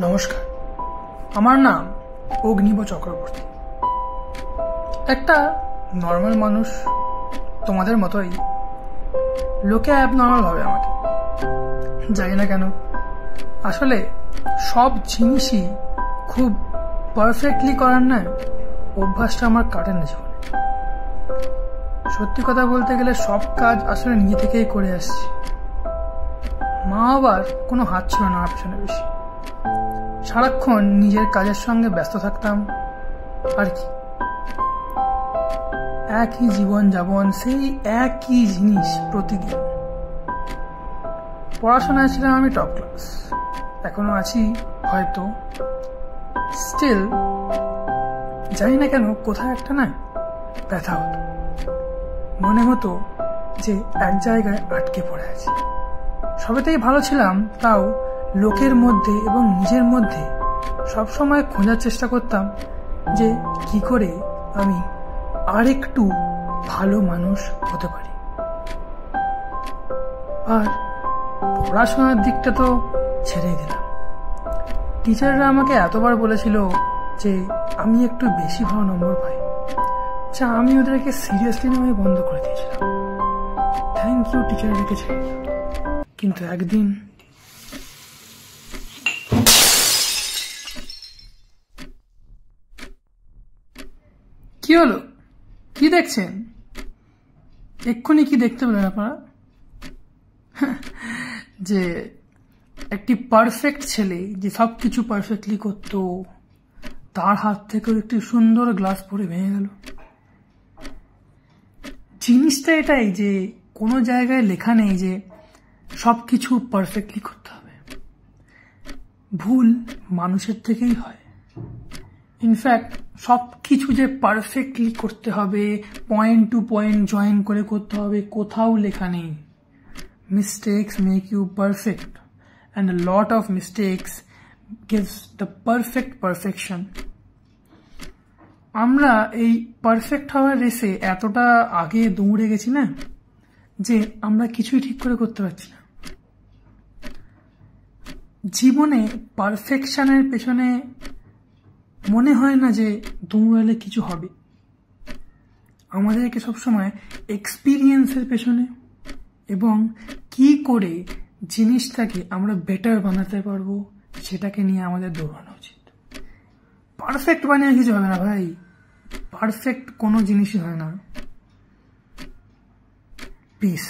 নমস্কার, আমার নাম অগ্নিব চক্রবর্তী। একটা নর্মাল মানুষ, তোমাদের মতোই। লোকে অ্যাবনর্মাল ভাবে আমাকে, জানি না কেন। আসলে সব জিনিসই খুব পারফেক্টলি করার না অভ্যাসটা আমার কাটে না জীবনে। সত্যি কথা বলতে গেলে সব কাজ আসলে নিজে থেকেই করে আসছি। মা আবার কোনো হাত ছিল না আমার পেছনে বেশি। সারাক্ষণ নিজের কাজের সঙ্গে ব্যস্ত থাকতাম আর কি। একই জীবন যাপন, সেই একই জিনিস প্রতিদিন। পড়াশোনায় ছিলাম আমি টপ ক্লাস, এখনো আছি হয়তো। স্টিল জানি না কেন কোথায় একটা না ব্যথা হতো। মনে হতো যে এক জায়গায় আটকে পড়ে আছি। সবেতেই ভালো ছিলাম, তাও লোকের মধ্যে এবং নিজের মধ্যে সবসময় খোঁজার চেষ্টা করতাম যে কি করে আমি আরেকটু ভালো মানুষ হতে পারি। আর পড়াশোনার দিকটা তো ছেড়েই দিলাম। টিচাররা আমাকে এতবার বলেছিল যে আমি একটু বেশি ভালো নম্বর পাই, যা আমি ওদেরকে সিরিয়াসলি নেওয়া বন্ধ করে দিয়েছিলাম। থ্যাংক ইউ টিচার, রেখেছে। কিন্তু একদিন কি হলো? কি দেখছেন? এক্ষুনি কি দেখতে পেলেন আপনারা? যে একটি পারফেক্ট ছেলে যে সবকিছু পারফেক্টলি করত, তার হাত থেকে একটি সুন্দর গ্লাস পড়ে ভেঙে গেল। জিনিসটা এটাই যে কোনো জায়গায় লেখা নেই যে সবকিছু পারফেক্টলি করতে হবে। ভুল মানুষের থেকেই হয়। ইনফ্যাক্ট সবকিছু যে পারফেক্টলি করতে হবে, পয়েন্ট টু পয়েন্ট জয়েন করে করতে হবে, কোথাও লেখা নেই। Mistakes make you perfect, and a lot of mistakes gives the perfect perfection. আমরা এই পারফেক্ট হওয়ার রেসে এতটা আগে দৌড়ে গেছি না যে আমরা কিছুই ঠিক করে করতে পারছি না। জীবনে পারফেকশনের পেছনে মনে হয় না যে দৌড়ালে কিছু হবে। আমাদেরকে সবসময় এক্সপিরিয়েন্সের পেছনে এবং কি করে জিনিসটাকে আমরা বেটার বানাতে পারবো সেটাকে নিয়ে আমাদের দৌড়ানো উচিত। পারফেক্ট বানিয়ে কিছু হবে না ভাই, পারফেক্ট কোনো জিনিসই হয় না। পিস।